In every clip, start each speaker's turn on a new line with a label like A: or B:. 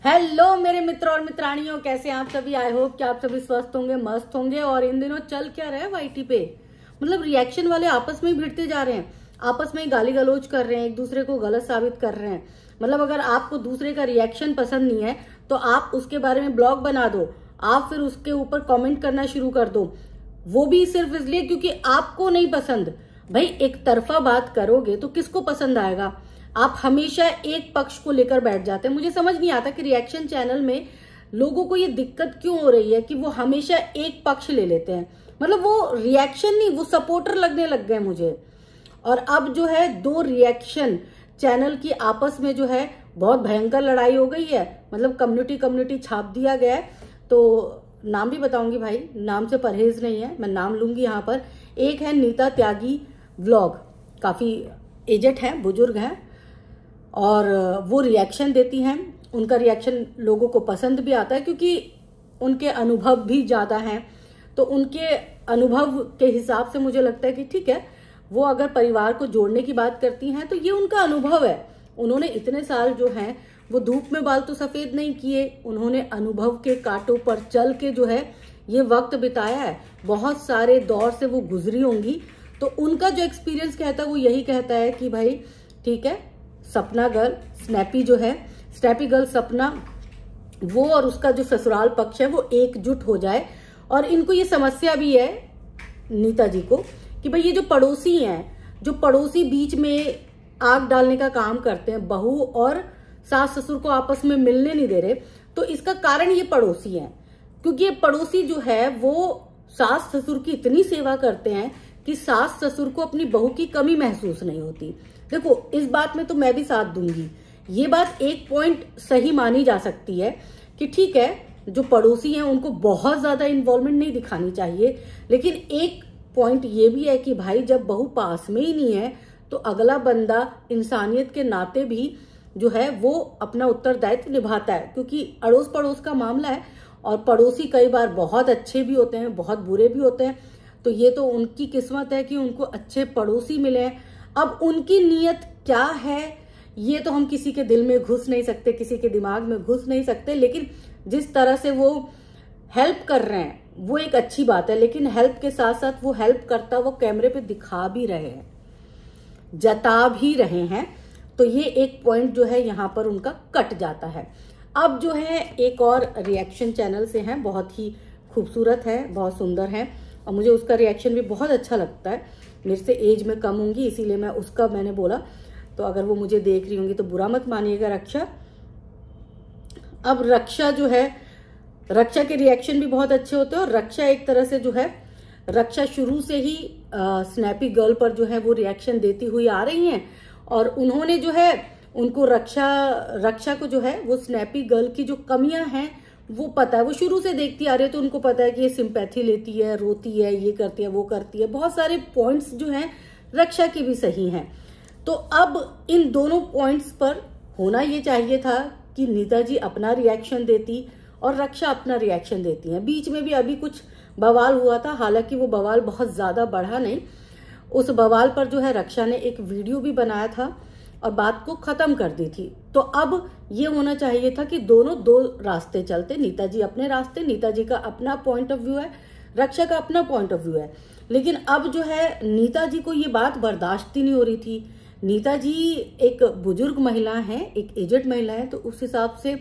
A: Hello मेरे मित्र और मित्रानियों, कैसे हैं आप सभी। आई होप कि आप सभी स्वस्थ होंगे, मस्त होंगे। और इन दिनों चल क्या रहा है वाईटी पे, मतलब रिएक्शन वाले आपस में ही भिड़ते जा रहे हैं, आपस में ही गाली गलौज कर रहे हैं, एक दूसरे को गलत साबित कर रहे हैं। मतलब अगर आपको दूसरे का रिएक्शन पसंद नहीं है तो आप उसके बारे में ब्लॉग बना दो, आप फिर उसके ऊपर कॉमेंट करना शुरू कर दो, वो भी सिर्फ इसलिए क्योंकि आपको नहीं पसंद। भाई एक तरफा बात करोगे तो किसको पसंद आएगा। आप हमेशा एक पक्ष को लेकर बैठ जाते हैं। मुझे समझ नहीं आता कि रिएक्शन चैनल में लोगों को ये दिक्कत क्यों हो रही है कि वो हमेशा एक पक्ष ले लेते हैं। मतलब वो रिएक्शन नहीं, वो सपोर्टर लगने लग गए मुझे। और अब जो है दो रिएक्शन चैनल की आपस में जो है बहुत भयंकर लड़ाई हो गई है। मतलब कम्युनिटी छाप दिया गया है। तो नाम भी बताऊंगी भाई, नाम से परहेज नहीं है, मैं नाम लूंगी यहाँ पर। एक है नीता त्यागी व्लॉग, काफी एजेड है, बुजुर्ग है, और वो रिएक्शन देती हैं। उनका रिएक्शन लोगों को पसंद भी आता है क्योंकि उनके अनुभव भी ज्यादा हैं। तो उनके अनुभव के हिसाब से मुझे लगता है कि ठीक है, वो अगर परिवार को जोड़ने की बात करती हैं तो ये उनका अनुभव है। उन्होंने इतने साल जो हैं वो धूप में बाल तो सफेद नहीं किए, उन्होंने अनुभव के कांटों पर चल के जो है ये वक्त बिताया है। बहुत सारे दौर से वो गुजरी होंगी, तो उनका जो एक्सपीरियंस कहता है वो यही कहता है कि भाई ठीक है, सपना गर्ल स्नैपी जो है, स्नैपी गर्ल सपना, वो और उसका जो ससुराल पक्ष है वो एकजुट हो जाए। और इनको ये समस्या भी है नीता जी को कि भाई ये जो पड़ोसी हैं, जो पड़ोसी बीच में आग डालने का काम करते हैं, बहू और सास ससुर को आपस में मिलने नहीं दे रहे, तो इसका कारण ये पड़ोसी हैं। क्योंकि ये पड़ोसी जो है वो सास ससुर की इतनी सेवा करते हैं कि सास ससुर को अपनी बहू की कमी महसूस नहीं होती। देखो इस बात में तो मैं भी साथ दूंगी, ये बात एक पॉइंट सही मानी जा सकती है कि ठीक है, जो पड़ोसी हैं उनको बहुत ज्यादा इन्वॉल्वमेंट नहीं दिखानी चाहिए। लेकिन एक पॉइंट ये भी है कि भाई जब बहू पास में ही नहीं है तो अगला बंदा इंसानियत के नाते भी जो है वो अपना उत्तरदायित्व निभाता है, क्योंकि अड़ोस पड़ोस का मामला है। और पड़ोसी कई बार बहुत अच्छे भी होते हैं, बहुत बुरे भी होते हैं। तो ये तो उनकी किस्मत है कि उनको अच्छे पड़ोसी मिले हैं। अब उनकी नीयत क्या है ये तो हम किसी के दिल में घुस नहीं सकते, किसी के दिमाग में घुस नहीं सकते। लेकिन जिस तरह से वो हेल्प कर रहे हैं वो एक अच्छी बात है। लेकिन हेल्प के साथ साथ वो हेल्प करता वो कैमरे पे दिखा भी रहे हैं, जता भी रहे हैं। तो ये एक पॉइंट जो है यहाँ पर उनका कट जाता है। अब जो है एक और रिएक्शन चैनल से हैं, बहुत ही खूबसूरत है, बहुत सुंदर है, और मुझे उसका रिएक्शन भी बहुत अच्छा लगता है। मेरे से एज में कम होंगी इसीलिए मैं उसका मैंने बोला, तो अगर वो मुझे देख रही होंगी तो बुरा मत मानिएगा। रक्षा, अब रक्षा जो है, रक्षा के रिएक्शन भी बहुत अच्छे होते हैं। और रक्षा एक तरह से जो है, रक्षा शुरू से ही स्नैपी गर्ल पर जो है वो रिएक्शन देती हुई आ रही हैं। और उन्होंने जो है उनको रक्षा को जो है वो स्नैपी गर्ल की जो कमियां हैं वो पता है, वो शुरू से देखती आ रही है। तो उनको पता है कि ये सिंपैथी लेती है, रोती है, ये करती है, वो करती है। बहुत सारे पॉइंट्स जो हैं रक्षा के भी सही हैं। तो अब इन दोनों पॉइंट्स पर होना ये चाहिए था कि नीता जी अपना रिएक्शन देती और रक्षा अपना रिएक्शन देती है। बीच में भी अभी कुछ बवाल हुआ था, हालांकि वो बवाल बहुत ज्यादा बढ़ा नहीं। उस बवाल पर जो है रक्षा ने एक वीडियो भी बनाया था और बात को खत्म कर दी थी। तो अब ये होना चाहिए था कि दोनों दो रास्ते चलते, नीता जी अपने रास्ते, नीता जी का अपना पॉइंट ऑफ व्यू है, रक्षा का अपना पॉइंट ऑफ व्यू है। लेकिन अब जो है नीता जी को ये बात बर्दाश्त ही नहीं हो रही थी। नीता जी एक बुजुर्ग महिला है, एक एजेड महिला है, तो उस हिसाब से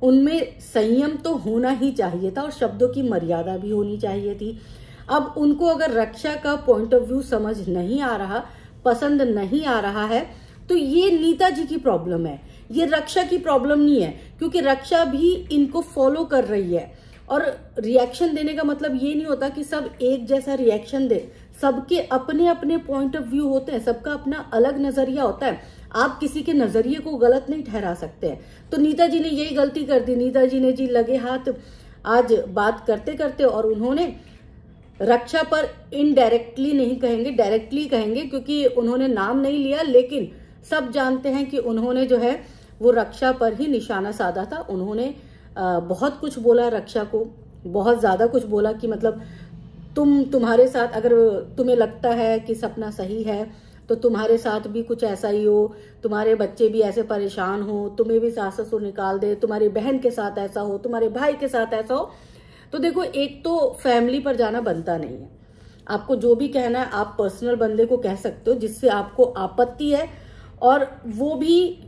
A: उनमें संयम तो होना ही चाहिए था और शब्दों की मर्यादा भी होनी चाहिए थी। अब उनको अगर रक्षा का पॉइंट ऑफ व्यू समझ नहीं आ रहा, पसंद नहीं आ रहा है, तो ये नीता जी की प्रॉब्लम है, ये रक्षा की प्रॉब्लम नहीं है। क्योंकि रक्षा भी इनको फॉलो कर रही है। और रिएक्शन देने का मतलब ये नहीं होता कि सब एक जैसा रिएक्शन दे, सबके अपने अपने पॉइंट ऑफ व्यू होते हैं, सबका अपना अलग नजरिया होता है। आप किसी के नजरिए को गलत नहीं ठहरा सकते हैं। तो नीता जी ने यही गलती कर दी। नीता जी ने जी लगे हाथ आज बात करते करते, और उन्होंने रक्षा पर इनडायरेक्टली नहीं कहेंगे, डायरेक्टली कहेंगे, क्योंकि उन्होंने नाम नहीं लिया, लेकिन सब जानते हैं कि उन्होंने जो है वो रक्षा पर ही निशाना साधा था। उन्होंने बहुत कुछ बोला रक्षा को, बहुत ज्यादा कुछ बोला कि मतलब तुम्हारे साथ अगर तुम्हें लगता है कि सपना सही है तो तुम्हारे साथ भी कुछ ऐसा ही हो, तुम्हारे बच्चे भी ऐसे परेशान हो, तुम्हें भी सास ससुर निकाल दे, तुम्हारी बहन के साथ ऐसा हो, तुम्हारे भाई के साथ ऐसा हो, तो देखो एक तो फैमिली पर जाना बनता नहीं है। आपको जो भी कहना है आप पर्सनल बंदे को कह सकते हो जिससे आपको आपत्ति है, और वो भी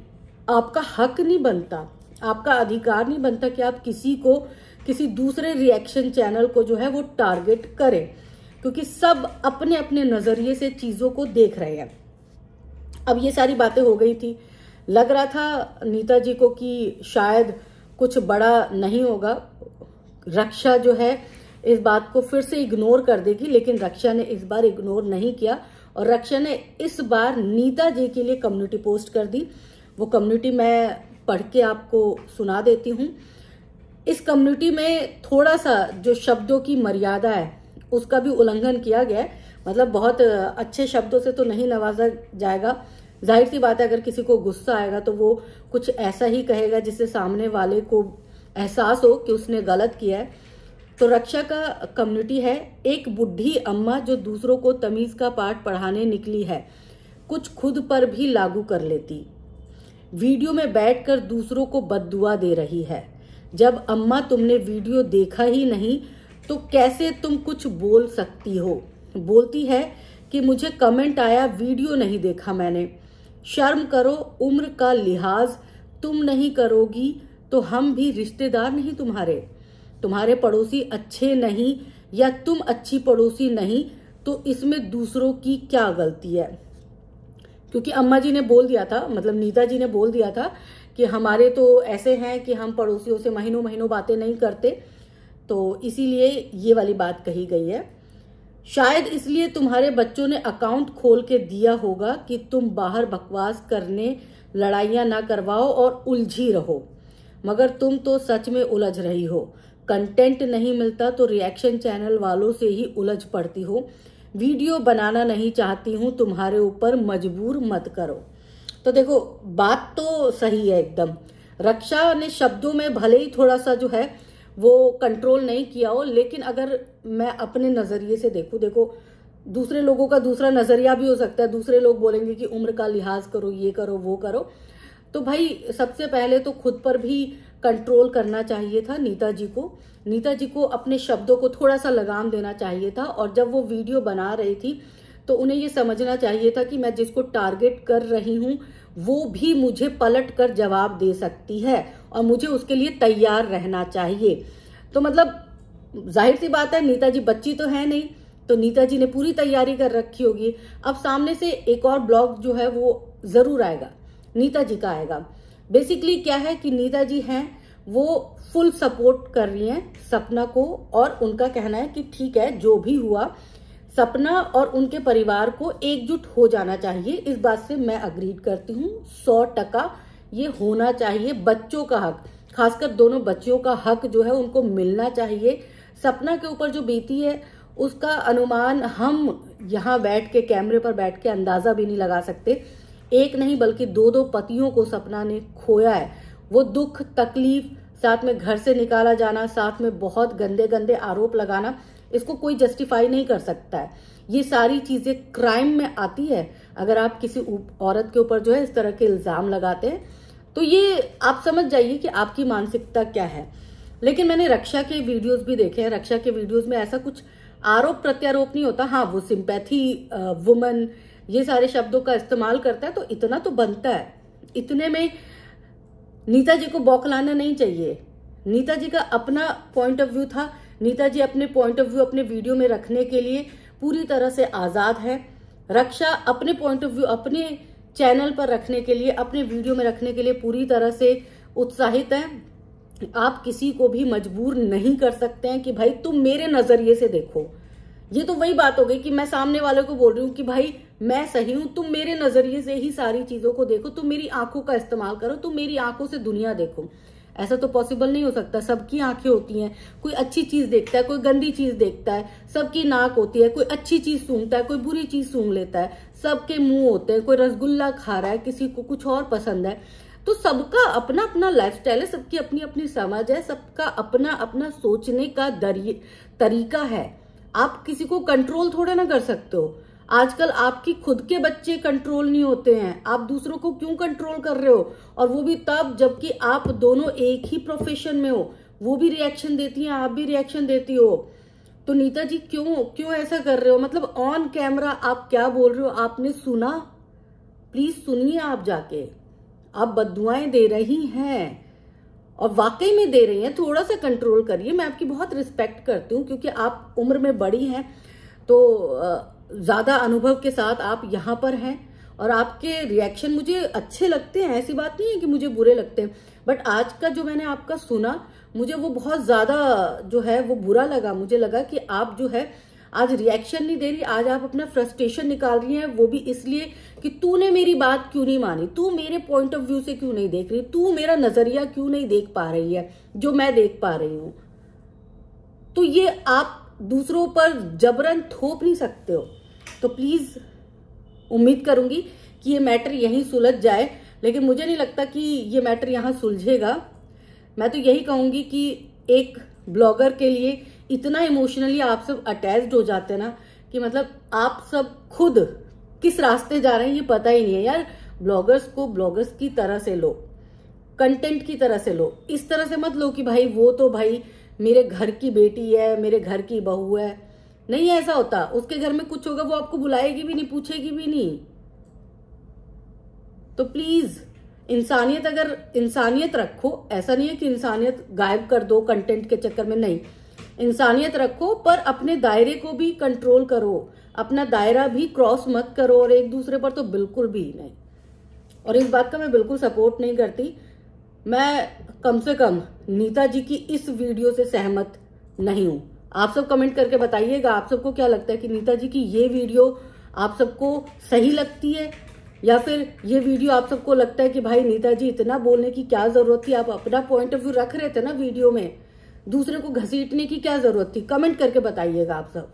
A: आपका हक नहीं बनता, आपका अधिकार नहीं बनता कि आप किसी को, किसी दूसरे रिएक्शन चैनल को जो है वो टारगेट करें, क्योंकि सब अपने अपने नजरिए से चीजों को देख रहे हैं। अब ये सारी बातें हो गई थी, लग रहा था नीता जी को कि शायद कुछ बड़ा नहीं होगा, रक्षा जो है इस बात को फिर से इग्नोर कर देगी, लेकिन रक्षा ने इस बार इग्नोर नहीं किया और रक्षा ने इस बार नीता जी के लिए कम्युनिटी पोस्ट कर दी। वो कम्युनिटी मैं पढ़ के आपको सुना देती हूँ। इस कम्युनिटी में थोड़ा सा जो शब्दों की मर्यादा है उसका भी उल्लंघन किया गया है, मतलब बहुत अच्छे शब्दों से तो नहीं नवाजा जाएगा। जाहिर सी बात है अगर किसी को गुस्सा आएगा तो वो कुछ ऐसा ही कहेगा जिससे सामने वाले को एहसास हो कि उसने गलत किया है। तो रक्षा का कम्युनिटी है, एक बुढ़ी अम्मा जो दूसरों को तमीज का पाठ पढ़ाने निकली है, कुछ खुद पर भी लागू कर लेती, वीडियो में बैठकर दूसरों को बद्दुआ दे रही है। जब अम्मा तुमने वीडियो देखा ही नहीं तो कैसे तुम कुछ बोल सकती हो? बोलती है कि मुझे कमेंट आया, वीडियो नहीं देखा मैंने। शर्म करो, उम्र का लिहाज तुम नहीं करोगी तो हम भी रिश्तेदार नहीं तुम्हारे पड़ोसी अच्छे नहीं या तुम अच्छी पड़ोसी नहीं, तो इसमें दूसरों की क्या गलती है? क्योंकि अम्मा जी ने बोल दिया था, मतलब नीता जी ने बोल दिया था कि हमारे तो ऐसे हैं कि हम पड़ोसियों से महीनों महीनों बातें नहीं करते, तो इसीलिए ये वाली बात कही गई है। शायद इसलिए तुम्हारे बच्चों ने अकाउंट खोल के दिया होगा कि तुम बाहर बकवास करने, लड़ाइयां ना करवाओ और उलझी रहो, मगर तुम तो सच में उलझ रही हो। कंटेंट नहीं मिलता तो रिएक्शन चैनल वालों से ही उलझ पड़ती हो। वीडियो बनाना नहीं चाहती हूं, तुम्हारे ऊपर मजबूर मत करो। तो देखो बात तो सही है एकदम। रक्षा ने शब्दों में भले ही थोड़ा सा जो है वो कंट्रोल नहीं किया हो, लेकिन अगर मैं अपने नजरिए से देखो दूसरे लोगों का दूसरा नजरिया भी हो सकता है। दूसरे लोग बोलेंगे कि उम्र का लिहाज करो, ये करो, वो करो। तो भाई सबसे पहले तो खुद पर भी कंट्रोल करना चाहिए था नीता जी को अपने शब्दों को थोड़ा सा लगाम देना चाहिए था। और जब वो वीडियो बना रही थी तो उन्हें ये समझना चाहिए था कि मैं जिसको टारगेट कर रही हूँ वो भी मुझे पलट कर जवाब दे सकती है और मुझे उसके लिए तैयार रहना चाहिए। तो मतलब जाहिर सी बात है नीता जी बच्ची तो है नहीं, तो नीता जी ने पूरी तैयारी कर रखी होगी। अब सामने से एक और ब्लॉग जो है वो जरूर आएगा, नीता जी का आएगा। बेसिकली क्या है कि नीता जी हैं वो फुल सपोर्ट कर रही हैं सपना को, और उनका कहना है कि ठीक है जो भी हुआ सपना और उनके परिवार को एकजुट हो जाना चाहिए। इस बात से मैं अग्रीड करती हूँ 100%। ये होना चाहिए, बच्चों का हक, खासकर दोनों बच्चियों का हक जो है उनको मिलना चाहिए। सपना के ऊपर जो बीती है उसका अनुमान हम यहाँ बैठ के कैमरे पर बैठ के अंदाजा भी नहीं लगा सकते। एक नहीं बल्कि दो पतियों को सपना ने खोया है। वो दुख, तकलीफ, साथ में घर से निकाला जाना, साथ में बहुत गंदे गंदे आरोप लगाना, इसको कोई जस्टिफाई नहीं कर सकता है। ये सारी चीजें क्राइम में आती है अगर आप किसी औरत के ऊपर जो है इस तरह के इल्जाम लगाते हैं। तो ये आप समझ जाइए कि आपकी मानसिकता क्या है। लेकिन मैंने रक्षा के वीडियोस भी देखे हैं। रक्षा के वीडियोस में ऐसा कुछ आरोप प्रत्यारोप नहीं होता। हाँ, वो सिंपैथी वुमन ये सारे शब्दों का इस्तेमाल करता है, तो इतना तो बनता है। इतने में नीता जी को बौखलाना नहीं चाहिए। नीता जी का अपना पॉइंट ऑफ व्यू था। नीता जी अपने पॉइंट ऑफ व्यू अपने वीडियो में रखने के लिए पूरी तरह से आजाद है। रक्षा अपने पॉइंट ऑफ व्यू अपने चैनल पर रखने के लिए, अपने वीडियो में रखने के लिए पूरी तरह से उत्साहित है। आप किसी को भी मजबूर नहीं कर सकते हैं कि भाई तुम मेरे नजरिए से देखो। ये तो वही बात हो गई कि मैं सामने वाले को बोल रही हूँ कि भाई मैं सही हूं, तुम मेरे नजरिए से ही सारी चीजों को देखो, तुम मेरी आंखों का इस्तेमाल करो, तुम मेरी आंखों से दुनिया देखो। ऐसा तो पॉसिबल नहीं हो सकता। सबकी आंखें होती हैं, कोई अच्छी चीज देखता है, कोई गंदी चीज देखता है। सबकी नाक होती है, कोई अच्छी चीज सूंघता है, कोई बुरी चीज सूंघ लेता है। सबके मुंह होते हैं, कोई रसगुल्ला खा रहा है, किसी को कुछ और पसंद है। तो सबका अपना अपना लाइफस्टाइल है, सबकी अपनी अपनी समझ है, सबका अपना अपना सोचने का तरीका है। आप किसी को कंट्रोल थोड़ा ना कर सकते हो। आजकल आपकी खुद के बच्चे कंट्रोल नहीं होते हैं, आप दूसरों को क्यों कंट्रोल कर रहे हो? और वो भी तब जबकि आप दोनों एक ही प्रोफेशन में हो, वो भी रिएक्शन देती हैं, आप भी रिएक्शन देती हो। तो नीता जी क्यों ऐसा कर रहे हो? मतलब ऑन कैमरा आप क्या बोल रहे हो आपने सुना? प्लीज सुनिए, आप जाके आप बद्दुआएं दे रही हैं और वाकई में दे रही हैं, थोड़ा सा कंट्रोल करिए। मैं आपकी बहुत रिस्पेक्ट करती हूँ क्योंकि आप उम्र में बड़ी हैं, तो ज्यादा अनुभव के साथ आप यहाँ पर हैं और आपके रिएक्शन मुझे अच्छे लगते हैं, ऐसी बात नहीं है कि मुझे बुरे लगते हैं। बट आज का जो मैंने आपका सुना, मुझे वो बहुत ज्यादा जो है वो बुरा लगा। मुझे लगा कि आप जो है आज रिएक्शन नहीं दे रही, आज आप अपना फ्रस्ट्रेशन निकाल रही हैं, वो भी इसलिए कि तूने मेरी बात क्यों नहीं मानी, तू मेरे पॉइंट ऑफ व्यू से क्यों नहीं देख रही, तू मेरा नजरिया क्यों नहीं देख पा रही है जो मैं देख पा रही हूं। तो ये आप दूसरों पर जबरन थोप नहीं सकते हो। तो प्लीज उम्मीद करूंगी कि ये मैटर यहीं सुलझ जाए, लेकिन मुझे नहीं लगता कि ये मैटर यहां सुलझेगा। मैं तो यही कहूंगी कि एक ब्लॉगर के लिए इतना इमोशनली आप सब अटैच्ड हो जाते हैं ना कि मतलब आप सब खुद किस रास्ते जा रहे हैं ये पता ही नहीं है यार। ब्लॉगर्स को ब्लॉगर्स की तरह से लो, कंटेंट की तरह से लो, इस तरह से मत लो कि भाई वो तो भाई मेरे घर की बेटी है, मेरे घर की बहू है। नहीं ऐसा होता, उसके घर में कुछ होगा वो आपको बुलाएगी भी नहीं, पूछेगी भी नहीं। तो प्लीज इंसानियत, अगर इंसानियत रखो, ऐसा नहीं है कि इंसानियत गायब कर दो कंटेंट के चक्कर में, नहीं, इंसानियत रखो पर अपने दायरे को भी कंट्रोल करो, अपना दायरा भी क्रॉस मत करो और एक दूसरे पर तो बिल्कुल भी नहीं। और इस बात का मैं बिल्कुल सपोर्ट नहीं करती। मैं कम से कम नीता जी की इस वीडियो से सहमत नहीं हूं। आप सब कमेंट करके बताइएगा आप सबको क्या लगता है कि नीता जी की ये वीडियो आप सबको सही लगती है या फिर ये वीडियो आप सबको लगता है कि भाई नीता जी इतना बोलने की क्या जरूरत थी, आप अपना पॉइंट ऑफ व्यू रख रहे थे ना वीडियो में, दूसरे को घसीटने की क्या जरूरत थी? कमेंट करके बताइएगा आप सब।